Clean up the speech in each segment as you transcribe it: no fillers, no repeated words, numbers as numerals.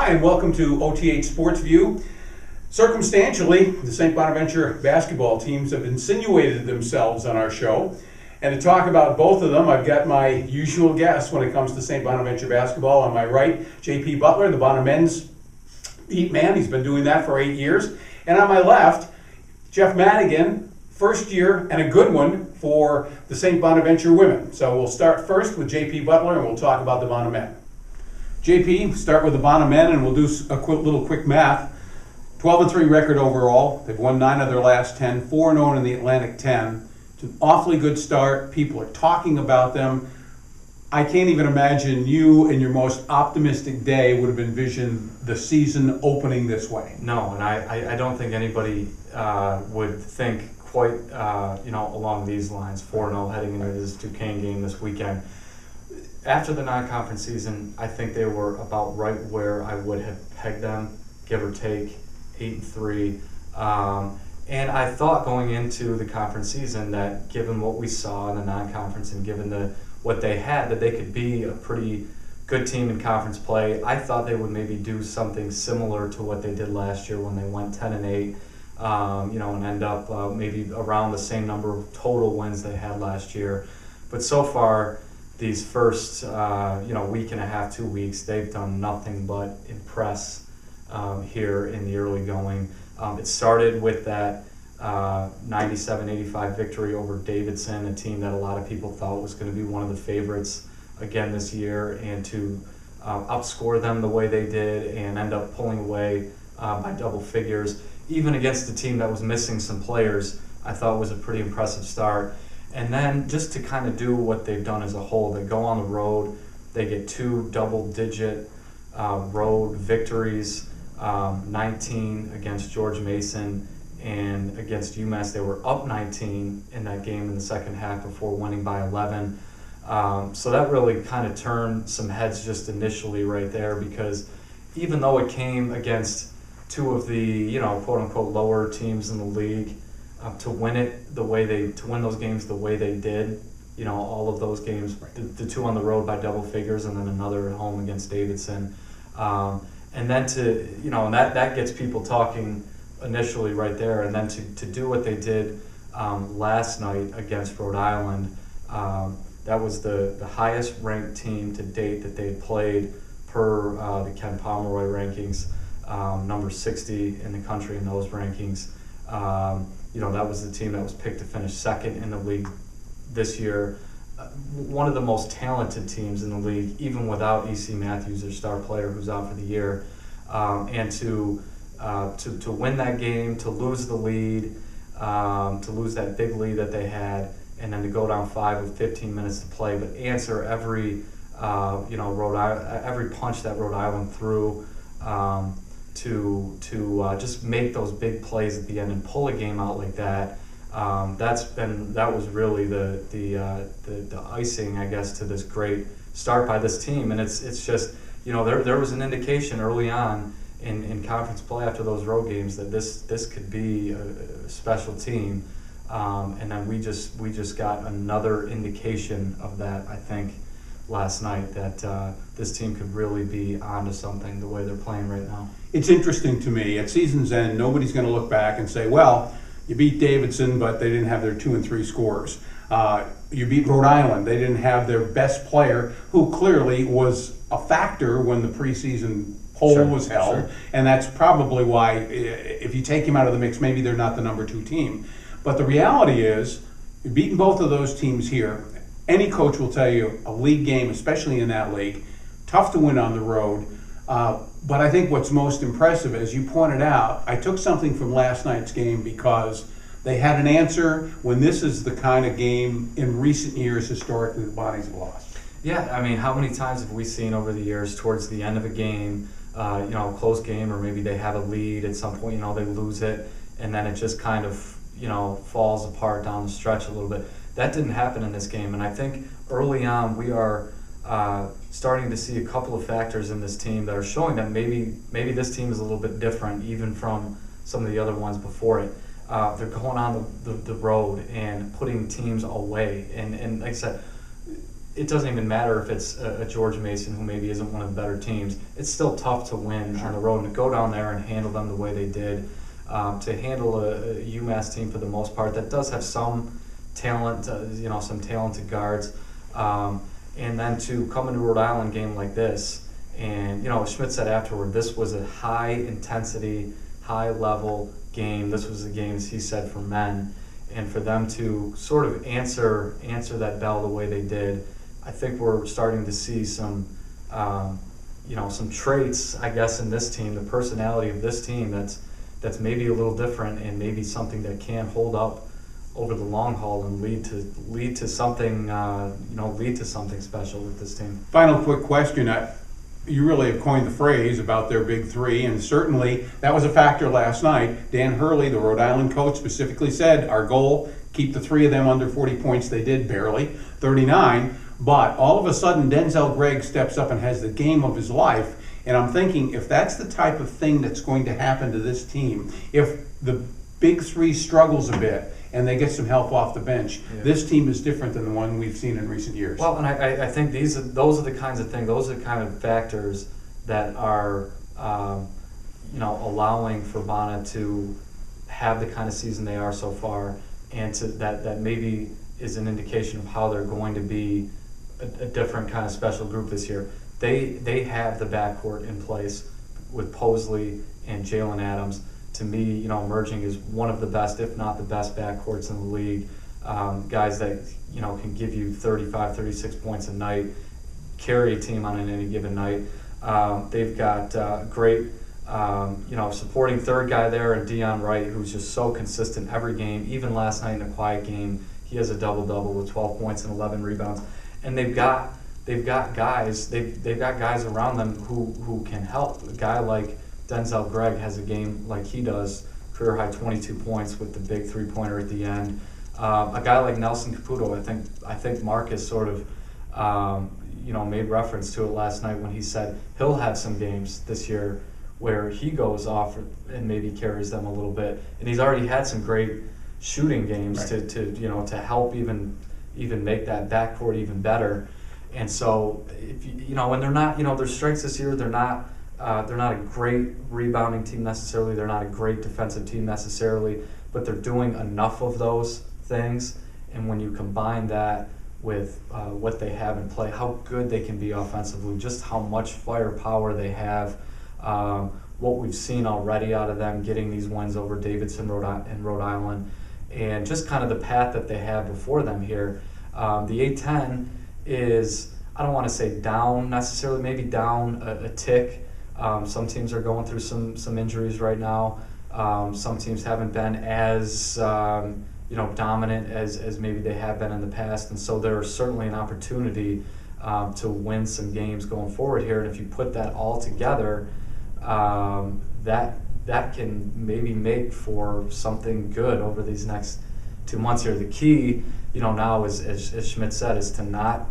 Hi, and welcome to OTH Sports View. Circumstantially, the St. Bonaventure basketball teams have insinuated themselves on our show. And to talk about both of them, I've got my usual guests when it comes to St. Bonaventure basketball. On my right, JP Butler, the Bona men's beat man. He's been doing that for 8 years. And on my left, Jeff Madigan, first year and a good one for the St. Bonaventure women. So we'll start first with JP Butler and we'll talk about the Bona men. JP, start with the Bona men and we'll do a little quick math. 12-3 record overall. They've won 9 of their last 10, 4-0 in the Atlantic 10. It's an awfully good start. People are talking about them. I can't even imagine you in your most optimistic day would have envisioned the season opening this way. No, and I don't think anybody would think quite along these lines. 4-0 heading into this Duquesne game this weekend. After the non-conference season, I think they were about right where I would have pegged them, give or take 8-3. And I thought going into the conference season that given what we saw in the non-conference and given what they had, that they could be a pretty good team in conference play. I thought they would maybe do something similar to what they did last year when they went 10-8, and end up maybe around the same number of total wins they had last year. But so far, these first week and a half, 2 weeks, they've done nothing but impress here in the early going. It started with that 97-85 victory over Davidson, a team that a lot of people thought was going to be one of the favorites again this year, and to outscore them the way they did and end up pulling away by double figures, even against a team that was missing some players, I thought was a pretty impressive start. And then just to kind of do what they've done as a whole, they go on the road, they get 2 double-digit road victories, 19 against George Mason, and against UMass they were up 19 in that game in the second half before winning by 11. So that really kind of turned some heads just initially right there, because even though it came against 2 of the quote-unquote lower teams in the league, to win those games the way they did, all of those games, the 2 on the road by double figures and then another at home against Davidson. And then and that gets people talking initially right there. And then to do what they did last night against Rhode Island, that was the highest ranked team to date that they played per the Ken Pomeroy rankings, number 60 in the country in those rankings. That was the team that was picked to finish second in the league this year. One of the most talented teams in the league, even without E.C. Matthews, their star player who's out for the year. And to win that game, to lose the lead, to lose that big lead that they had, and then to go down 5 with 15 minutes to play, but answer every every punch that Rhode Island threw, to just make those big plays at the end and pull a game out like that. That was really the icing, I guess, to this great start by this team. And it's just, there was an indication early on in conference play after those road games that this could be a special team. And then we just got another indication of that, I think, last night, that this team could really be onto something the way they're playing right now. It's interesting to me, at season's end, nobody's going to look back and say, well, you beat Davidson, but they didn't have their 2 and 3 scorers. You beat Rhode Island. They didn't have their best player, who clearly was a factor when the preseason poll was held. Sure. And that's probably why, if you take him out of the mix, maybe they're not the number 2 team. But the reality is, you've beaten both of those teams here. Any coach will tell you a league game, especially in that league, tough to win on the road. But I think what's most impressive, as you pointed out, I took something from last night's game because they had an answer when this is the kind of game in recent years historically the Bonnies have lost. Yeah, I mean, how many times have we seen over the years towards the end of a game, a close game, or maybe they have a lead at some point, they lose it, and then it just kind of, falls apart down the stretch a little bit. That didn't happen in this game, and I think early on we are starting to see a couple of factors in this team that are showing that maybe this team is a little bit different even from some of the other ones before it. They're going on the road and putting teams away. And like I said, it doesn't even matter if it's a George Mason who maybe isn't one of the better teams. It's still tough to win on the road and to go down there and handle them the way they did. To handle a UMass team for the most part that does have some talent, some talented guards, and then to come into a Rhode Island game like this. And Schmidt said afterward, this was a high intensity, high level game. This was the games he said for men, and for them to sort of answer that bell the way they did. I think we're starting to see some traits, I guess, in this team, the personality of this team that's maybe a little different and maybe something that can hold up over the long haul and lead to something special with this team. Final quick question. You really have coined the phrase about their big three, and certainly that was a factor last night. Dan Hurley, the Rhode Island coach, specifically said, our goal, keep the three of them under 40 points. They did, barely, 39. But all of a sudden, Denzel Gregg steps up and has the game of his life. And I'm thinking, if that's the type of thing that's going to happen to this team, if the big three struggles a bit and they get some help off the bench, this team is different than the one we've seen in recent years. Well, and I think those are the kinds of things, those are the kind of factors that are, allowing for Bona to have the kind of season they are so far, and to that maybe is an indication of how they're going to be a different kind of special group this year. They have the backcourt in place with Posley and Jalen Adams. To me, emerging as one of the best, if not the best, backcourts in the league. Guys that can give you 35, 36 points a night, carry a team on any given night. They've got great, supporting third guy there, and Dion Wright, who's just so consistent every game. Even last night in a quiet game, he has a double-double with 12 points and 11 rebounds. And they've got guys around them who can help. A guy like Denzel Gregg has a game like he does, career high 22 points with the big three-pointer at the end. A guy like Nelson Caputo, I think Marcus sort of made reference to it last night when he said he'll have some games this year where he goes off and maybe carries them a little bit, and he's already had some great shooting games right. to help even make that backcourt even better. And so and they're not their strengths this year, they're not a great rebounding team necessarily. They're not a great defensive team necessarily, but they're doing enough of those things. And when you combine that with what they have in play, how good they can be offensively, just how much firepower they have, what we've seen already out of them getting these wins over Davidson and Rhode Island, and just kind of the path that they have before them here. The A-10 is, I don't want to say down necessarily, maybe down a tick. Some teams are going through some injuries right now. Some teams haven't been as dominant as maybe they have been in the past, and so there's certainly an opportunity to win some games going forward here. And if you put that all together, that can maybe make for something good over these next 2 months here. The key, now is, as Schmidt said, is to not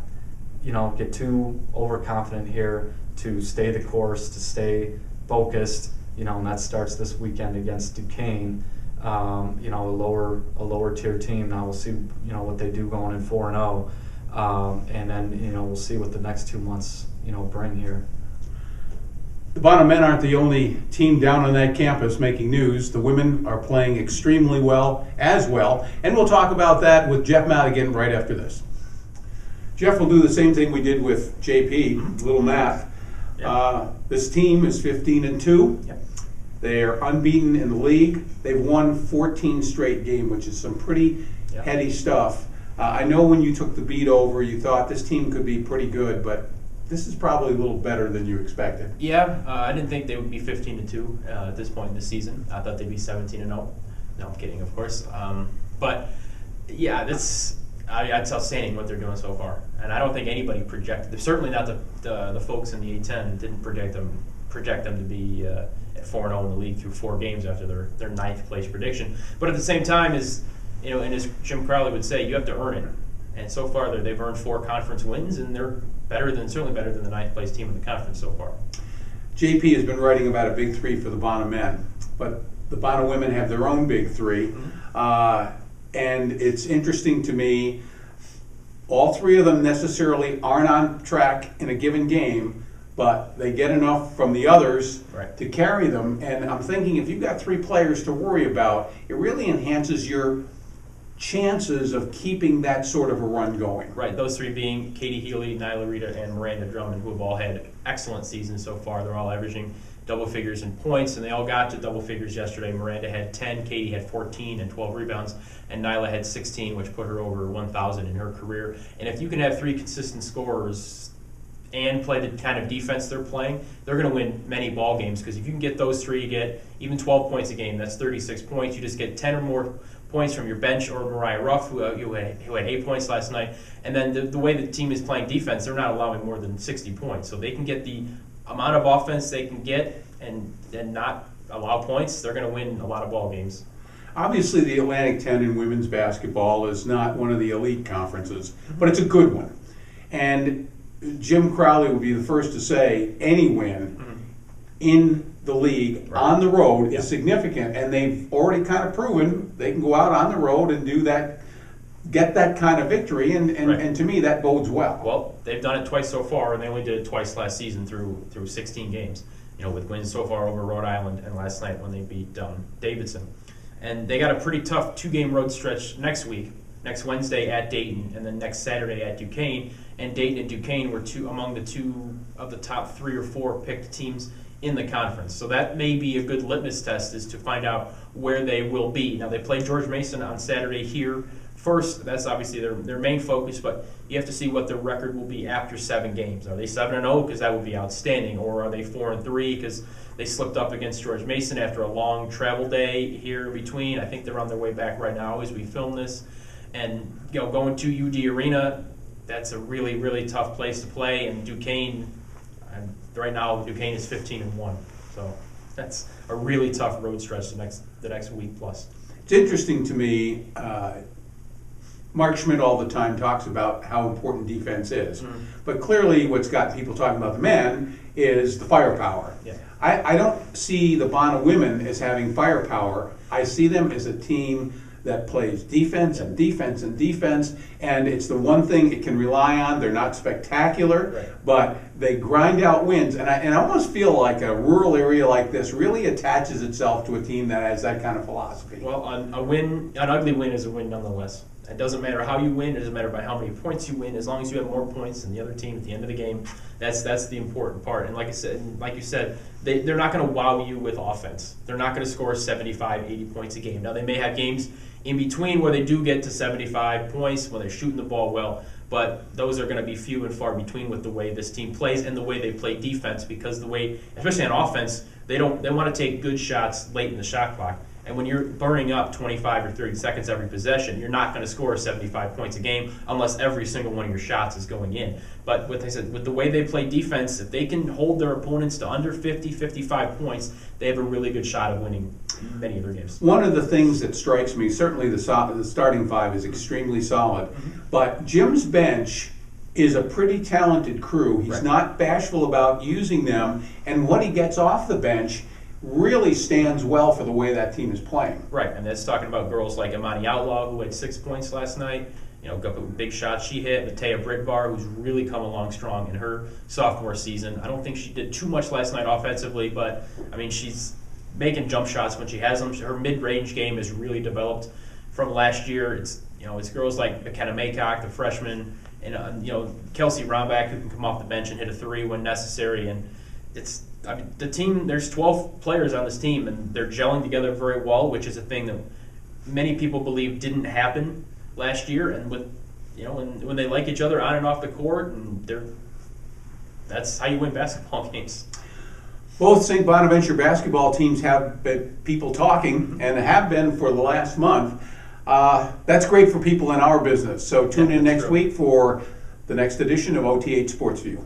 get too overconfident here, to stay the course, to stay focused, and that starts this weekend against Duquesne, a lower tier team. Now we'll see, what they do going in 4-0, and then, we'll see what the next 2 months, bring here. The Bona men aren't the only team down on that campus making news. The women are playing extremely well as well, and we'll talk about that with Jeff Madigan right after this. Jeff will do the same thing we did with JP, a little math. Yep. This team is 15-2. Yep. They're unbeaten in the league. They've won 14 straight games, which is some pretty heady stuff. I know when you took the beat over, you thought this team could be pretty good, but this is probably a little better than you expected. Yeah, I didn't think they would be 15-2 at this point in the season. I thought they'd be 17-0. No, I'm kidding, of course. But yeah, it's outstanding what they're doing so far, and I don't think anybody projected. Certainly not the folks in the A-10 didn't project them to be at 4-0 in the league through 4 games after their 9th place prediction. But at the same time, and as Jim Crowley would say, you have to earn it. And so far, they've earned 4 conference wins, and they're certainly better than the 9th place team in the conference so far. JP has been writing about a big three for the Bona men, but the Bona women have their own big three. Mm-hmm. And it's interesting to me, All three of them necessarily aren't on track in a given game, but they get enough from the others Right. to carry them. And I'm thinking if you've got three players to worry about, it really enhances your chances of keeping that sort of a run going. Right, those three being Katie Healy, Nyla Rita, and Miranda Drummond, who have all had excellent seasons so far. They're all averaging double figures in points, and they all got to double figures yesterday. Miranda had 10, Katie had 14 and 12 rebounds, and Nyla had 16, which put her over 1,000 in her career. And if you can have three consistent scorers and play the kind of defense they're playing, they're going to win many ball games, because if you can get those three, you get even 12 points a game. That's 36 points. You just get 10 or more points from your bench, or Mariah Ruff, who had 8 points last night. And then the way the team is playing defense, they're not allowing more than 60 points. So they can get the amount of offense they can get and not allow points, they're going to win a lot of ball games. Obviously, the Atlantic 10 in women's basketball is not one of the elite conferences, but it's a good one. And Jim Crowley would be the first to say any win in the league on the road is significant, and they've already kind of proven they can go out on the road and do that, get that kind of victory, and to me that bodes well. Well, they've done it twice so far, and they only did it twice last season through 16 games. With wins so far over Rhode Island and last night when they beat Davidson. And they got a pretty tough 2-game road stretch next week. Next Wednesday at Dayton, and then next Saturday at Duquesne. And Dayton and Duquesne were among the two of the top 3 or 4 picked teams in the conference. So that may be a good litmus test, is to find out where they will be. Now, they play George Mason on Saturday here first. That's obviously their main focus, but you have to see what their record will be after 7 games. Are they 7-0? Because that would be outstanding. Or are they 4-3? Because they slipped up against George Mason after a long travel day here in between. I think they're on their way back right now as we film this. And going to UD Arena, that's a really, really tough place to play. And Duquesne, right now, Duquesne is 15-1. So that's a really tough road stretch the next week plus. It's interesting to me. Mark Schmidt all the time talks about how important defense is. But clearly what's got people talking about the men is the firepower. Yeah. I don't see the Bona women as having firepower. I see them as a team that plays defense and defense and defense, and it's the one thing it can rely on. They're not spectacular, but they grind out wins. And I almost feel like a rural area like this really attaches itself to a team that has that kind of philosophy. Well, an ugly win is a win nonetheless. It doesn't matter how you win. It doesn't matter by how many points you win. As long as you have more points than the other team at the end of the game, that's the important part. And like you said, they're not going to wow you with offense. They're not going to score 75, 80 points a game. Now, they may have games in between where they do get to 75 points when they're shooting the ball well, but those are going to be few and far between with the way this team plays and the way they play defense, because the way, especially on offense, they want to take good shots late in the shot clock. And when you're burning up 25 or 30 seconds every possession, you're not going to score 75 points a game unless every single one of your shots is going in. But what I said, with the way they play defense, if they can hold their opponents to under 50, 55 points, they have a really good shot of winning many of their games. One of the things that strikes me, certainly the starting 5 is extremely solid, but Jim's bench is a pretty talented crew. He's not bashful about using them, and what he gets off the bench really stands well for the way that team is playing. Right, and that's talking about girls like Imani Outlaw, who had 6 points last night. Got big shots she hit. Matea Britbar, who's really come along strong in her sophomore season. I don't think she did too much last night offensively, but she's making jump shots when she has them. Her mid-range game is really developed from last year. It's girls like McKenna Maycock, the freshman, and Kelsey Rombach, who can come off the bench and hit a 3 when necessary. And the team, there's 12 players on this team, and they're gelling together very well, which is a thing that many people believe didn't happen last year. And when they like each other on and off the court, and that's how you win basketball games. Both St. Bonaventure basketball teams have been people talking, and have been for the last month. That's great for people in our business. So tune in next week for the next edition of OTH Sports View.